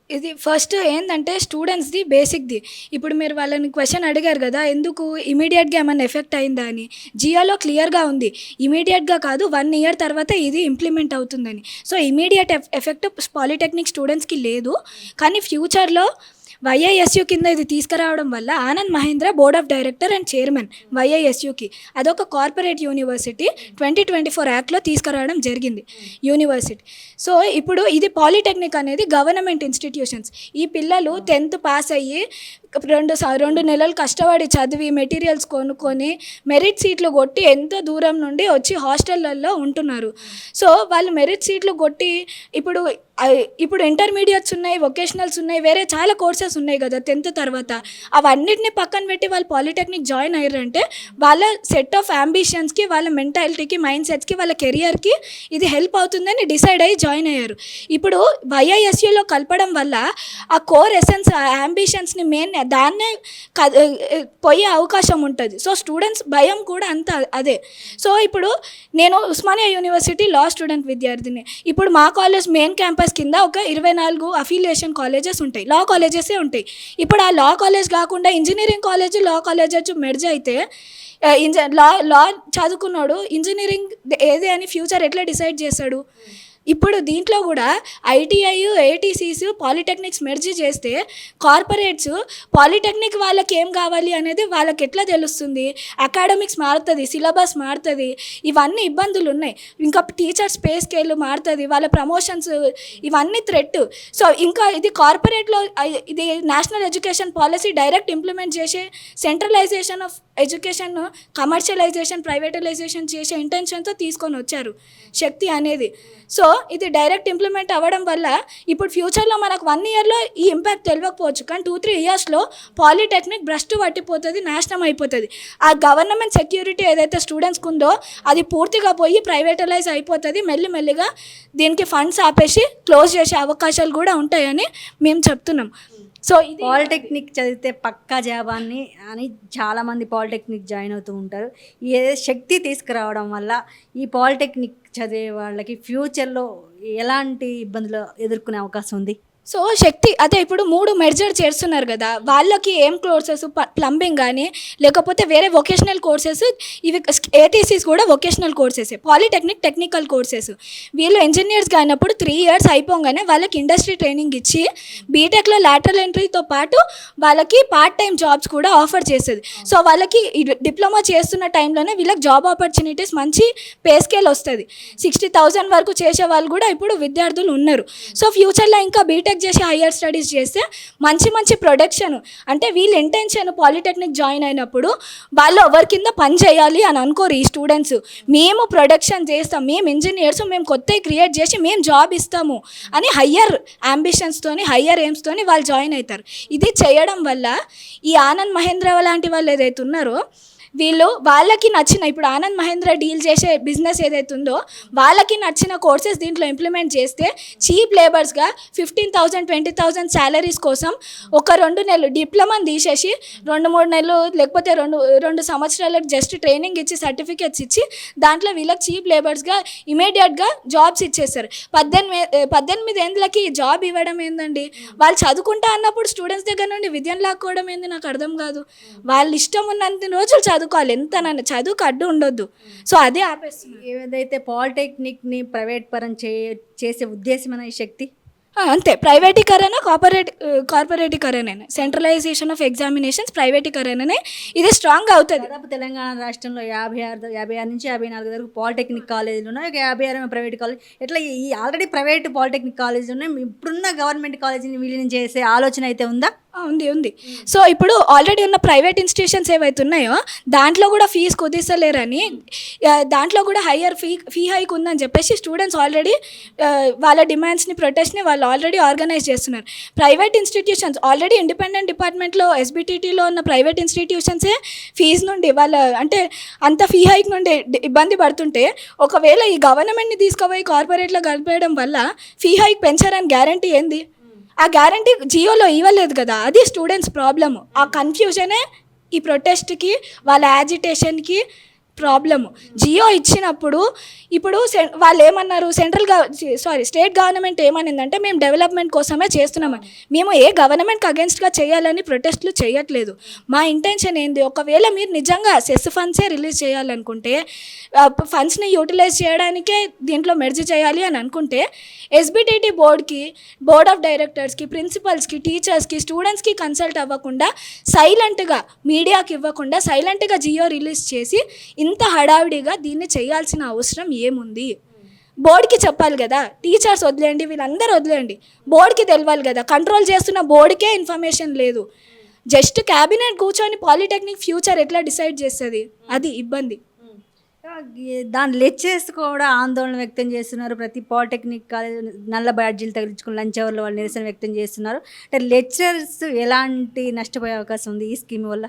ఇది ఫస్ట్ ఏందంటే స్టూడెంట్స్‌ది బేసిక్‌ది. ఇప్పుడు మీరు వాళ్ళని క్వెషన్ అడిగారు గదా! ఎందుకు ఇమ్మీడియేట్‌గా ఏమన్నా ఎఫెక్ట్ అయిందా అని. జియోలో క్లియర్‌గా ఉంది. ఇమ్మీడియేట్‌గా కాదు 1 ఇయర్ తర్వాత ఇది ఇంప్లిమెంట్ అవుతుందని. సో, ఇమ్మీడియేట్ ఎఫెక్ట్ పాలిటెక్నిక్ స్టూడెంట్స్‌కి లేదు. కానీ ఫ్యూచర్‌లో వైఐఎస్‌యు కింద ఇది తీసుకురావడం వల్ల Anand Mahindra board of director and chairman వైఐఎస్‌యుకి. అదొక కార్పొరేట్ యూనివర్సిటీ 2024 యాక్ట్‌లో తీసుకురావడం జరిగింది యూనివర్సిటీ. సో, ఇప్పుడు ఇది పాలిటెక్నిక్ అనేది గవర్నమెంట్ ఇన్‌స్టిట్యూషన్స్. ఈ పిల్లలు 10th పాస్ అయ్యి 2 నెలలు కష్టపడి చదివి మెటీరియల్స్ కొనుక్కొని మెరిట్ సీట్లు కొట్టి ఎంతో దూరం నుండి వచ్చి హాస్టళ్ళల్లో ఉంటున్నారు. సో, వాళ్ళు మెరిట్ సీట్లు కొట్టి ఇప్పుడు ఇప్పుడు ఇంటర్మీడియట్స్ ఉన్నాయి, వొకేషనల్స్ ఉన్నాయి, వేరే చాలా కోర్సెస్ ఉన్నాయి కదా 10th తర్వాత. అవన్నిటిని పక్కన పెట్టి వాళ్ళు పాలిటెక్నిక్ జాయిన్ అయ్యారంటే వాళ్ళ సెట్ ఆఫ్ అంబిషన్స్‌కి, వాళ్ళ మెంటాలిటీకి, మైండ్ సెట్స్‌కి, వాళ్ళ కెరియర్‌కి ఇది హెల్ప్ అవుతుందని డిసైడ్ అయ్యి జాయిన్ అయ్యారు. ఇప్పుడు వైఐఎస్‌యులో కలపడం వల్ల ఆ కోర్ ఎసెన్స్, ఆ అంబిషన్స్‌ని మెయిన్ దాన్నే పోయే అవకాశం ఉంటుంది. సో, స్టూడెంట్స్ భయం కూడా అంత అదే. సో, ఇప్పుడు నేను ఉస్మానియా యూనివర్సిటీ లా స్టూడెంట్ విద్యార్థిని. ఇప్పుడు మా కాలేజ్ మెయిన్ క్యాంపస్ కింద ఒక 24 అఫిలియేషన్ కాలేజెస్ ఉంటాయి. లా కాలేజెసే ఉంటాయి. ఇప్పుడు ఆ లా కాలేజ్ కాకుండా engineering college, law college merge అయితే లా లా చదువుకున్నాడు ఇంజినీరింగ్ ఏది అని ఫ్యూచర్ ఎట్లా డిసైడ్ చేస్తాడు? ఇప్పుడు దీంట్లో కూడా ఐటీఐ, ఏటీసీస్, పాలిటెక్నిక్స్ మెర్జ్ చేస్తే కార్పొరేట్స్ పాలిటెక్నిక్ వాళ్ళకి ఏం కావాలి అనేది వాళ్ళకి ఎట్లా తెలుస్తుంది? అకాడమిక్స్ మారుతుంది, సిలబస్ మారుతుంది, ఇవన్నీ ఇబ్బందులు ఉన్నాయి. ఇంకా టీచర్స్ పే స్కేల్ మారుతుంది, వాళ్ళ ప్రమోషన్స్ ఇవన్నీ థ్రెట్. సో, ఇంకా ఇది కార్పొరేట్లో ఇది national education policy direct implement చేసే సెంట్రలైజేషన్ ఆఫ్ ఎడ్యుకేషన్, కమర్షియలైజేషన్, ప్రైవేటలైజేషన్ చేసే ఇంటెన్షన్తో తీసుకొని వచ్చారు శక్తి అనేది. సో, ఇది డైరెక్ట్ ఇంప్లిమెంట్ అవ్వడం వల్ల ఇప్పుడు ఫ్యూచర్లో మనకు 1 ఇయర్లో ఈ ఇంపాక్ట్ తెలియకపోవచ్చు, కానీ 2-3 ఇయర్స్లో పాలిటెక్నిక్ భ్రష్టు పట్టిపోతుంది, నాశనం అయిపోతుంది. ఆ గవర్నమెంట్ సెక్యూరిటీ ఏదైతే స్టూడెంట్స్కి ఉందో అది పూర్తిగా పోయి ప్రైవేటలైజ్ అయిపోతుంది. మెల్లిమెల్లిగా దీనికి ఫండ్స్ ఆపేసి క్లోజ్ చేసే అవకాశాలు కూడా ఉంటాయని మేము చెప్తున్నాం. సో, ఇది పాలిటెక్నిక్ చదివితే పక్కా జాబ్ అని చాలామంది పాలిటెక్నిక్ జాయిన్ అవుతూ ఉంటారు. ఏ శక్తి తీసుకురావడం వల్ల ఈ పాలిటెక్నిక్ చదివే వాళ్ళకి ఫ్యూచర్లో ఎలాంటి ఇబ్బందులు ఎదుర్కొనే అవకాశం ఉంది? సో, శక్తి అదే ఇప్పుడు 3 మెర్జర్ చేస్తున్నారు కదా, వాళ్ళకి ఏం కోర్సెస్ ప్లంబింగ్ కానీ లేకపోతే వేరే వొకేషనల్ కోర్సెస్, ఇవి ఏటీసీస్ కూడా vocational courses, polytechnic technical courses. వీళ్ళు ఇంజనీర్స్గా అయినప్పుడు 3 ఇయర్స్ అయిపోగానే వాళ్ళకి ఇండస్ట్రీ ట్రైనింగ్ ఇచ్చి బీటెక్లో లాటరల్ ఎంట్రీతో పాటు వాళ్ళకి పార్ట్ టైం జాబ్స్ కూడా ఆఫర్ చేసేది. సో, వాళ్ళకి డిప్లొమా చేస్తున్న టైంలోనే వీళ్ళకి జాబ్ ఆపర్చునిటీస్ మంచి పే స్కేల్ వస్తుంది. 60,000 వరకు చేసే వాళ్ళు కూడా ఇప్పుడు విద్యార్థులు ఉన్నారు. సో, ఫ్యూచర్లో ఇంకా బీటెక్ చేసి హయ్యర్ స్టడీస్ చేస్తే మంచి ప్రొడక్షన్, అంటే వీళ్ళ ఇంటెన్షన్ పాలిటెక్నిక్ జాయిన్ అయినప్పుడు వాళ్ళు ఎవరి కింద పని చేయాలి అని అనుకోరు. ఈ స్టూడెంట్స్ మేము ప్రొడక్షన్ చేస్తాం, మేము ఇంజనీర్స్, మేము కొత్తవి క్రియేట్ చేసి మేము జాబ్ ఇస్తాము అని హయ్యర్ అంబిషన్స్తోని, హయ్యర్ ఎయిమ్స్తోని వాళ్ళు జాయిన్ అవుతారు. ఇది చేయడం వల్ల ఈ ఆనంద్ మహేంద్ర లాంటి వాళ్ళు ఏదైతే ఉన్నారో వీళ్ళు వాళ్ళకి నచ్చిన, ఇప్పుడు ఆనంద్ మహేంద్ర డీల్ చేసే బిజినెస్ ఏదైతే ఉందో వాళ్ళకి నచ్చిన కోర్సెస్ దీంట్లో ఇంప్లిమెంట్ చేస్తే చీప్ లేబర్స్గా 15,000 20,000 శాలరీస్ కోసం ఒక 2 నెలలు డిప్లొమాని తీసేసి 2-3 నెలలు లేకపోతే 2 సంవత్సరాలకు జస్ట్ ట్రైనింగ్ ఇచ్చి సర్టిఫికేట్స్ ఇచ్చి దాంట్లో వీళ్ళకి చీప్ లేబర్స్గా ఇమీడియట్గా జాబ్స్ ఇచ్చేస్తారు. 18 ఏళ్ళకి జాబ్ ఇవ్వడం ఏందండి? వాళ్ళు చదువుకుంటా అన్నప్పుడు స్టూడెంట్స్ దగ్గర నుండి విద్యను లాక్కోవడం ఏంది? నాకు అర్థం కాదు. వాళ్ళు ఇష్టం ఉన్నంత రోజులు చదువుకోవాలి, ఎంతనన్నా చదువుకు అడ్డు ఉండొద్దు. సో, అదే ఆపేస్తున్నారు. ఏదైతే పాలిటెక్నిక్ని ప్రైవేట్ పరం చేసే ఉద్దేశమైన ఈ శక్తి అంతే, ప్రైవేటీకరణ, కార్పొరేటీకరణ, సెంట్రలైజేషన్ ఆఫ్ ఎగ్జామినేషన్స్, ప్రైవేటీకరణనే ఇది స్ట్రాంగ్ అవుతుంది. దాదాపు తెలంగాణ రాష్ట్రంలో 56 నుంచి 54 వరకు పాలిటెక్నిక్ కాలేజీలు ఉన్నాయి. 56 ప్రైవేట్ కాలేజ్. ఎట్లా ఈ ఆల్రెడీ ప్రైవేట్ పాలిటెక్నిక్ కాలేజీలు ఉన్నాయి, ఇప్పుడున్న గవర్నమెంట్ కాలేజీని విలీనం చేసే ఆలోచన అయితే ఉందా? ఉంది. సో, ఇప్పుడు ఆల్రెడీ ఉన్న ప్రైవేట్ ఇన్స్టిట్యూషన్స్ ఏవైతే ఉన్నాయో దాంట్లో కూడా ఫీజు కుదిస్తలేరని, దాంట్లో కూడా హయ్యర్ ఫీ హైక్ ఉందని చెప్పేసి స్టూడెంట్స్ ఆల్రెడీ వాళ్ళ డిమాండ్స్ని, ప్రొటెస్ట్ని వాళ్ళు ఆల్రెడీ ఆర్గనైజ్ చేస్తున్నారు. ప్రైవేట్ ఇన్స్టిట్యూషన్స్ ఆల్రెడీ ఇండిపెండెంట్ డిపార్ట్మెంట్లో ఎస్బిటిటీలో ఉన్న ప్రైవేట్ ఇన్స్టిట్యూషన్సే ఫీజు నుండి వాళ్ళ అంటే అంత ఫీ హైక్ నుండి ఇబ్బంది పడుతుంటే, ఒకవేళ ఈ గవర్నమెంట్ని తీసుకుపోయి కార్పొరేట్లో కలిపేయడం వల్ల ఫీ హైక్ పెంచారని గ్యారంటీ ఏంది? ఆ గ్యారంటీ జియోలో ఇవ్వలేదు కదా, అది స్టూడెంట్స్ ప్రాబ్లము. ఆ కన్ఫ్యూజనే ఈ ప్రొటెస్ట్కి, వాళ్ళ యాజిటేషన్కి ప్రాబ్లము. జియో ఇచ్చినప్పుడు ఇప్పుడు వాళ్ళు ఏమన్నారు, స్టేట్ గవర్నమెంట్ ఏమనిందంటే మేము డెవలప్మెంట్ కోసమే చేస్తున్నామని. మేము ఏ గవర్నమెంట్కి అగేన్స్ట్గా చేయాలని ప్రొటెస్ట్లు చేయట్లేదు. మా ఇంటెన్షన్ ఏంది, ఒకవేళ మీరు నిజంగా సెస్ ఫండ్సే రిలీజ్ చేయాలనుకుంటే, ఫండ్స్ని యూటిలైజ్ చేయడానికే దీంట్లో మెర్జ్ చేయాలి అని అనుకుంటే, ఎస్బిటిటి బోర్డ్ ఆఫ్ డైరెక్టర్స్కి, ప్రిన్సిపల్స్కి, టీచర్స్కి, స్టూడెంట్స్కి కన్సల్ట్ అవ్వకుండా, సైలెంట్గా మీడియాకి ఇవ్వకుండా సైలెంట్గా జియో రిలీజ్ చేసి ఇంత హడావిడిగా దీన్ని చేయాల్సిన అవసరం ఏముంది? బోర్డుకి చెప్పాలి కదా, టీచర్స్ వదిలేయండి, వీళ్ళందరూ వదిలేయండి, బోర్డుకి తెలవాలి కదా. కంట్రోల్ చేస్తున్న బోర్డుకే ఇన్ఫర్మేషన్ లేదు. జస్ట్ క్యాబినెట్ కూర్చొని పాలిటెక్నిక్ ఫ్యూచర్ ఎట్లా డిసైడ్ చేస్తుంది? అది ఇబ్బంది. దాని లెక్చరర్స్ కూడా ఆందోళన వ్యక్తం చేస్తున్నారు. ప్రతి పాలిటెక్నిక్ కాలేజ్ నల్ల బ్యాడ్జీలు తగిలించుకుని లంచ్ అవర్లో వాళ్ళు నిరసన వ్యక్తం చేస్తున్నారు. అంటే లెక్చరర్స్ ఎలాంటి నష్టపోయే అవకాశం ఉంది ఈ స్కీమ్ వల్ల?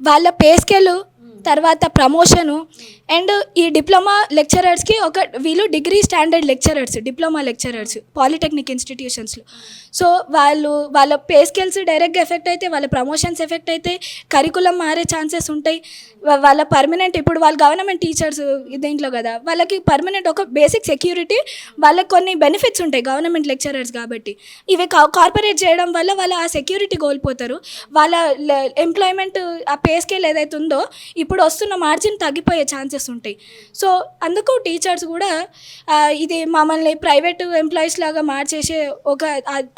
వాళ్ళ పే స్కేలు, తర్వాత ప్రమోషను, అండ్ ఈ డిప్లొమా లెక్చరర్స్కి వీళ్ళు degree standard lecturers, diploma lecturers polytechnic ఇన్స్టిట్యూషన్స్లో. సో వాళ్ళ పే స్కేల్స్ డైరెక్ట్గా ఎఫెక్ట్ అయితే, వాళ్ళ ప్రమోషన్స్ ఎఫెక్ట్ అయితే, కరికులం మారే ఛాన్సెస్ ఉంటాయి. వాళ్ళ పర్మనెంట్, ఇప్పుడు వాళ్ళు గవర్నమెంట్ టీచర్స్ దీంట్లో కదా, వాళ్ళకి పర్మనెంట్ ఒక బేసిక్ సెక్యూరిటీ, వాళ్ళకి కొన్ని బెనిఫిట్స్ ఉంటాయి గవర్నమెంట్ లెక్చరర్స్ కాబట్టి. ఇవి కార్పొరేట్ చేయడం వల్ల వాళ్ళు ఆ సెక్యూరిటీ కోల్పోతారు. వాళ్ళ ఎంప్లాయ్మెంట్ ఆ పే స్కేల్ ఏదైతే ఉందో ఇప్పుడు వస్తున్న మార్జిన్ తగ్గిపోయే ఛాన్సెస్ ఉంటాయి. సో అందుకు టీచర్స్ కూడా ఇది మమ్మల్ని ప్రైవేట్ ఎంప్లాయీస్ లాగా మార్చేసే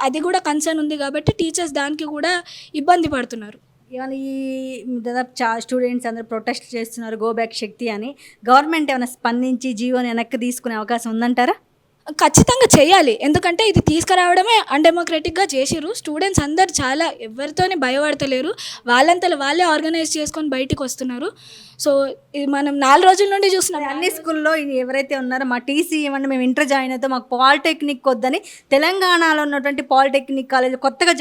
అది కూడా కన్సర్న్ ఉంది కాబట్టి టీచర్స్ దానికి కూడా ఇబ్బంది పడుతున్నారు. ఇవాళ ఈ దాదాపు స్టూడెంట్స్ అందరూ ప్రొటెస్ట్ చేస్తున్నారు, గో బ్యాక్ శక్తి అని. గవర్నమెంట్ ఏమైనా స్పందించి జీవోని వెనక్కి తీసుకునే అవకాశం ఉందంటారా? ఖచ్చితంగా చేయాలి. ఎందుకంటే ఇది తీసుకురావడమే అన్డెమోక్రటిక్గా చేసిర్రు. స్టూడెంట్స్ అందరు చాలా ఎవరితోని భయపడతలేరు, వాళ్ళంతలో వాళ్ళే ఆర్గనైజ్ చేసుకొని బయటికి వస్తున్నారు. సో ఇది మనం 4 రోజుల నుండి చూస్తున్నాం. అన్ని స్కూల్లో ఎవరైతే ఉన్నారో మా టీసీ ఏమన్నా మేము ఇంటర్ జాయిన్ అవుతాం, మాకు పాలిటెక్నిక్ వద్దని తెలంగాణలో ఉన్నటువంటి పాలిటెక్నిక్ కాలేజ్ కొత్తగా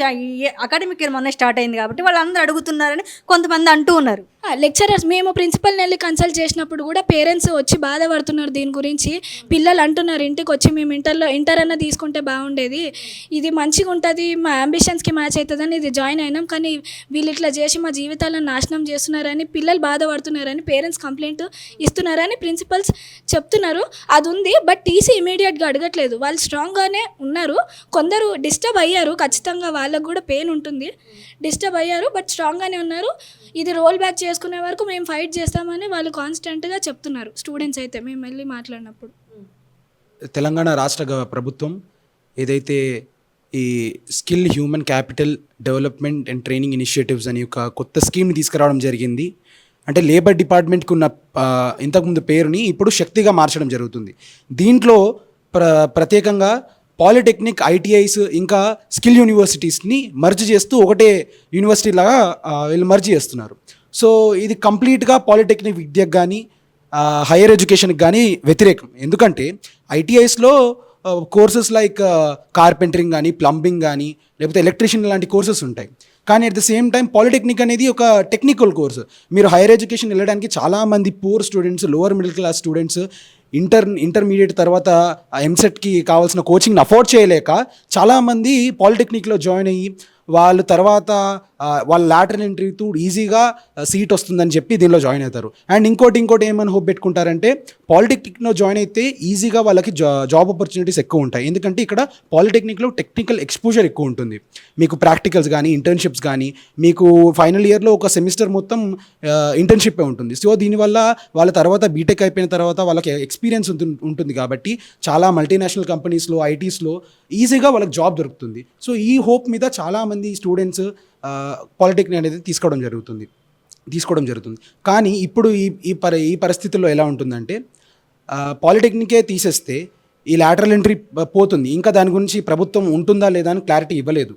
అకాడమిక్ ఇయర్ మొన్న స్టార్ట్ అయింది కాబట్టి వాళ్ళందరూ అడుగుతున్నారని కొంతమంది అంటూ ఉన్నారు. లెక్చరర్స్, మేము ప్రిన్సిపల్ని వెళ్ళి కన్సల్ట్ చేసినప్పుడు కూడా పేరెంట్స్ వచ్చి బాధపడుతున్నారు దీని గురించి. పిల్లలు అంటున్నారు ఇంటికి వచ్చి, మేము ఇంటర్ అన్న తీసుకుంటే బాగుండేది, ఇది మంచిగా ఉంటుంది, మా అంబిషన్స్కి మ్యాచ్ అవుతుందని ఇది జాయిన్ అయినాం, కానీ వీళ్ళు ఇట్లా చేసి మా జీవితాలను నాశనం చేస్తున్నారని పిల్లలు బాధపడుతున్నారని పేరెంట్స్ కంప్లైంట్ ఇస్తున్నారని ప్రిన్సిపల్స్ చెప్తున్నారు. అది ఉంది, బట్ టీసీ ఇమీడియట్గా అడగట్లేదు. వాళ్ళు స్ట్రాంగ్గానే ఉన్నారు. కొందరు డిస్టర్బ్ అయ్యారు, ఖచ్చితంగా వాళ్ళకు కూడా పెయిన్ ఉంటుంది, డిస్టర్బ్ అయ్యారు, బట్ స్ట్రాంగ్గానే ఉన్నారు. ఇది రోల్ బ్యాక్ చేసుకునే వరకు మేము ఫైట్ చేస్తామని వాళ్ళు కాన్స్టెంట్గా చెప్తున్నారు. స్టూడెంట్స్ అయితే మేము వెళ్ళి మాట్లాడినప్పుడు. తెలంగాణ రాష్ట్ర ప్రభుత్వం ఏదైతే ఈ skill human capital development and training initiatives అని ఒక కొత్త స్కీమ్ని తీసుకురావడం జరిగింది. అంటే లేబర్ డిపార్ట్మెంట్కి ఉన్న ఇంతకుముందు పేరుని ఇప్పుడు శక్తిగా మార్చడం జరుగుతుంది. దీంట్లో ప్రత్యేకంగా పాలిటెక్నిక్, ఐటీఐస్ ఇంకా స్కిల్ యూనివర్సిటీస్ని మర్జ్ చేస్తూ ఒకటే యూనివర్సిటీ లాగా వీళ్ళు మర్జ్ చేస్తున్నారు. సో ఇది కంప్లీట్గా పాలిటెక్నిక్ విద్యకు కానీ హైయర్ ఎడ్యుకేషన్కి కానీ వ్యతిరేకం. ఎందుకంటే ఐటీఐస్లో కోర్సెస్ లైక్ కార్పెంటరింగ్ కానీ, ప్లంబింగ్ కానీ, లేకపోతే ఎలక్ట్రీషియన్ లాంటి కోర్సెస్ ఉంటాయి. కానీ at the same time polytechnic అనేది ఒక టెక్నికల్ కోర్సు. మీరు హైయర్ ఎడ్యుకేషన్ వెళ్ళడానికి చాలామంది poor students, lower middle class students intermediate తర్వాత ఎంసెట్కి కావాల్సిన కోచింగ్ని అఫోర్డ్ చేయలేక చాలామంది పాలిటెక్నిక్లో జాయిన్ అయ్యి వాళ్ళు తర్వాత వాళ్ళ లాటరల్ ఎంట్రీ త్రూ ఈజీగా సీట్ వస్తుందని చెప్పి దీనిలో జాయిన్ అవుతారు. అండ్ ఇంకోటి ఏమని హోప్ పెట్టుకుంటారంటే పాలిటెక్నిక్లో జాయిన్ అయితే ఈజీగా వాళ్ళకి జాబ్ ఆపర్చునిటీస్ ఎక్కువ ఉంటాయి. ఎందుకంటే ఇక్కడ పాలిటెక్నిక్లో టెక్నికల్ ఎక్స్పోజర్ ఎక్కువ ఉంటుంది. మీకు ప్రాక్టికల్స్ కానీ, ఇంటర్న్షిప్స్ కానీ, మీకు ఫైనల్ ఇయర్లో ఒక సెమిస్టర్ మొత్తం ఇంటర్న్షిప్పే ఉంటుంది. సో దీనివల్ల వాళ్ళ తర్వాత బీటెక్ అయిపోయిన తర్వాత వాళ్ళకి ఎక్స్పీరియన్స్ ఉంటుంది కాబట్టి చాలా మల్టీనేషనల్ కంపెనీస్లో, ఐటీస్లో ఈజీగా వాళ్ళకి జాబ్ దొరుకుతుంది. సో ఈ హోప్ మీద చాలామంది స్టూడెంట్స్ పాలిటెక్నిక్ అనేది తీసుకోవడం జరుగుతుంది. కానీ ఇప్పుడు ఈ పరిస్థితుల్లో ఎలా ఉంటుందంటే పాలిటెక్నికే తీసేస్తే ఈ లాటరల్ ఎంట్రీ పోతుంది. ఇంకా దాని గురించి ప్రభుత్వం ఉంటుందా లేదా అని క్లారిటీ ఇవ్వలేదు.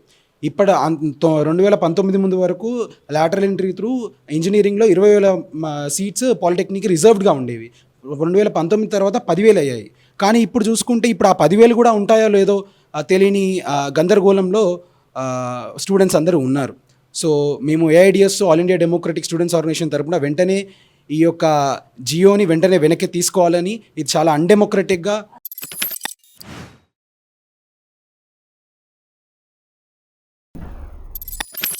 ఇప్పుడు 2019 ముందు వరకు లాటరల్ ఎంట్రీ త్రూ ఇంజనీరింగ్లో 20,000 సీట్స్ పాలిటెక్నిక్ రిజర్వ్డ్గా ఉండేవి. 2019 తర్వాత 10,000 అయ్యాయి. కానీ ఇప్పుడు చూసుకుంటే ఇప్పుడు ఆ 10,000 కూడా ఉంటాయో లేదో తెలియని గందరగోళంలో స్టూడెంట్స్ అందరూ ఉన్నారు. సో మేము AIDS, all India democratic students organisation తరపున వెంటనే ఈ యొక్క జియోని వెంటనే వెనక్కి తీసుకోవాలని, ఇది చాలా అన్డెమోక్రటిక్గా